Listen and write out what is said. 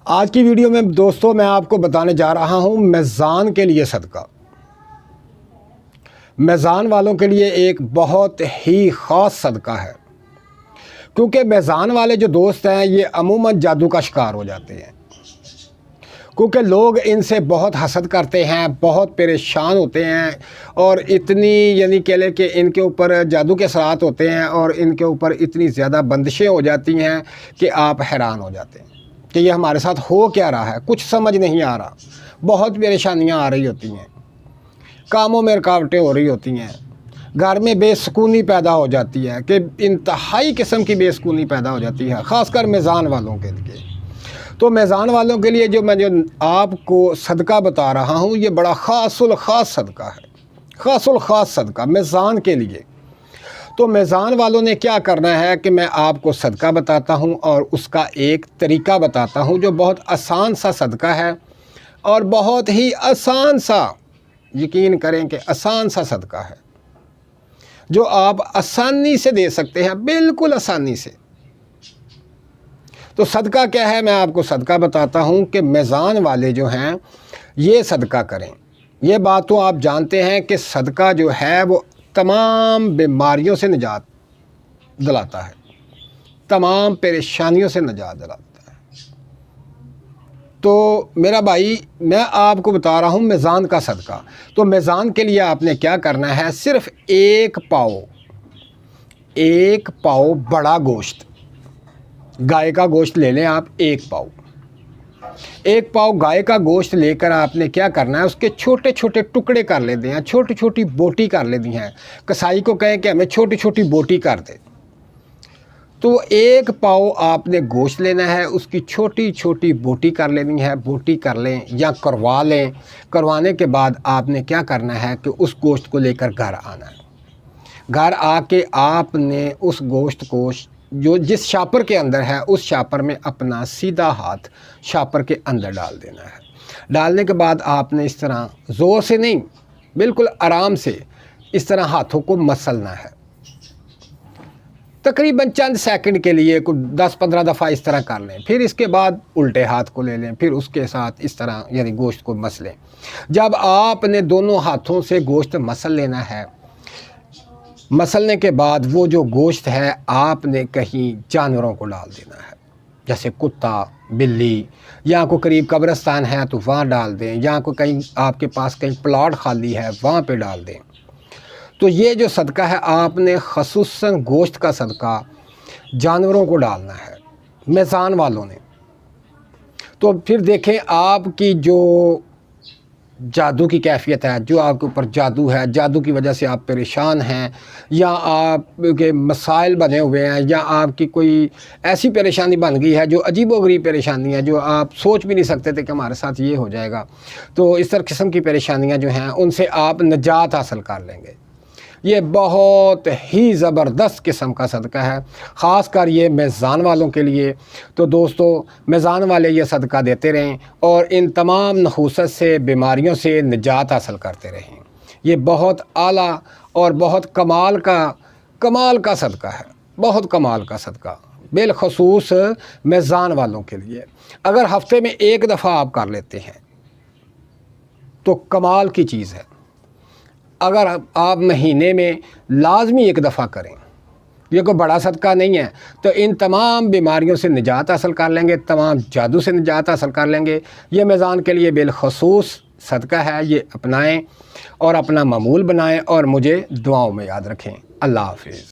آج کی ویڈیو میں دوستوں میں آپ کو بتانے جا رہا ہوں میزان کے لیے صدقہ۔ میزان والوں کے لیے ایک بہت ہی خاص صدقہ ہے، کیونکہ میزان والے جو دوست ہیں یہ عموماً جادو کا شکار ہو جاتے ہیں، کیونکہ لوگ ان سے بہت حسد کرتے ہیں، بہت پریشان ہوتے ہیں، اور اتنی کہہ لیں کہ ان کے اوپر جادو کے اثرات ہوتے ہیں اور ان کے اوپر اتنی زیادہ بندشیں ہو جاتی ہیں کہ آپ حیران ہو جاتے ہیں کہ یہ ہمارے ساتھ ہو کیا رہا ہے، کچھ سمجھ نہیں آ رہا، بہت پریشانیاں آ رہی ہوتی ہیں، کاموں میں رکاوٹیں ہو رہی ہوتی ہیں، گھر میں بے سکونی پیدا ہو جاتی ہے کہ انتہائی قسم کی بے سکونی پیدا ہو جاتی ہے، خاص کر میزان والوں کے لیے۔ تو میزان والوں کے لیے جو آپ کو صدقہ بتا رہا ہوں یہ بڑا خاص الخاص صدقہ ہے، خاص الخاص صدقہ میزان کے لیے۔ تو میزان والوں نے کیا کرنا ہے کہ میں آپ کو صدقہ بتاتا ہوں اور اس کا ایک طریقہ بتاتا ہوں جو بہت آسان سا صدقہ ہے اور بہت ہی آسان سا، یقین کریں کہ آسان سا صدقہ ہے جو آپ آسانی سے دے سکتے ہیں، بالکل آسانی سے۔ تو صدقہ کیا ہے؟ میں آپ کو صدقہ بتاتا ہوں کہ میزان والے جو ہیں یہ صدقہ کریں۔ یہ بات تو آپ جانتے ہیں کہ صدقہ جو ہے وہ تمام بیماریوں سے نجات دلاتا ہے، تمام پریشانیوں سے نجات دلاتا ہے۔ تو میرا بھائی، میں آپ کو بتا رہا ہوں میزان کا صدقہ۔ تو میزان کے لیے آپ نے کیا کرنا ہے؟ صرف ایک پاؤ بڑا گوشت، گائے کا گوشت لے لیں آپ، ایک پاؤ گائے کا گوشت لے کر آپ نے کیا کرنا ہے؟ اس کے چھوٹے چھوٹے ٹکڑے کر لیتے ہیں، چھوٹی چھوٹی بوٹی کر لیتی ہیں۔ کسائی کو کہیں کہ ہمیں چھوٹی چھوٹی بوٹی کر دے۔ تو ایک پاؤ آپ نے گوشت لینا ہے، اس کی چھوٹی چھوٹی بوٹی کر لینی ہے، بوٹی کر لیں یا کروا لیں۔ کروانے کے بعد آپ نے کیا کرنا ہے کہ اس گوشت کو لے کر گھر آنا ہے۔ گھر آ کے آپ نے اس گوشت کو جو جس شاپر کے اندر ہے اس شاپر میں اپنا سیدھا ہاتھ شاپر کے اندر ڈال دینا ہے۔ ڈالنے کے بعد آپ نے اس طرح زور سے نہیں، بالکل آرام سے اس طرح ہاتھوں کو مسلنا ہے، تقریباً چند سیکنڈ کے لیے 10-15 دفعہ اس طرح کر لیں۔ پھر اس کے بعد الٹے ہاتھ کو لے لیں، پھر اس کے ساتھ اس طرح گوشت کو مسلیں۔ جب آپ نے دونوں ہاتھوں سے گوشت مسل لینا ہے، مسلنے کے بعد وہ جو گوشت ہے آپ نے کہیں جانوروں کو ڈال دینا ہے، جیسے کتا، بلی، یا کوئی قریب قبرستان ہے تو وہاں ڈال دیں، یا کوئی کہیں آپ کے پاس کہیں پلاٹ خالی ہے وہاں پہ ڈال دیں۔ تو یہ جو صدقہ ہے آپ نے خصوصاً گوشت کا صدقہ جانوروں کو ڈالنا ہے، میزان والوں نے۔ تو پھر دیکھیں آپ کی جو جادو کی کیفیت ہے، جو آپ کے اوپر جادو ہے، جادو کی وجہ سے آپ پریشان ہیں، یا آپ کے مسائل بنے ہوئے ہیں، یا آپ کی کوئی ایسی پریشانی بن گئی ہے جو عجیب و غریب پریشانی ہے جو آپ سوچ بھی نہیں سکتے تھے کہ ہمارے ساتھ یہ ہو جائے گا، تو اس طرح قسم کی پریشانیاں جو ہیں ان سے آپ نجات حاصل کر لیں گے۔ یہ بہت ہی زبردست قسم کا صدقہ ہے، خاص کر یہ میزان والوں کے لیے۔ تو دوستو، میزان والے یہ صدقہ دیتے رہیں اور ان تمام نحوست سے، بیماریوں سے نجات حاصل کرتے رہیں۔ یہ بہت اعلیٰ اور بہت کمال کا صدقہ ہے، بہت کمال کا صدقہ، بالخصوص میزان والوں کے لیے۔ اگر ہفتے میں ایک دفعہ آپ کر لیتے ہیں تو کمال کی چیز ہے۔ اگر آپ مہینے میں لازمی ایک دفعہ کریں، یہ کوئی بڑا صدقہ نہیں ہے، تو ان تمام بیماریوں سے نجات حاصل کر لیں گے، تمام جادو سے نجات حاصل کر لیں گے۔ یہ میزان کے لیے بالخصوص صدقہ ہے، یہ اپنائیں اور اپنا معمول بنائیں اور مجھے دعاؤں میں یاد رکھیں۔ اللہ حافظ۔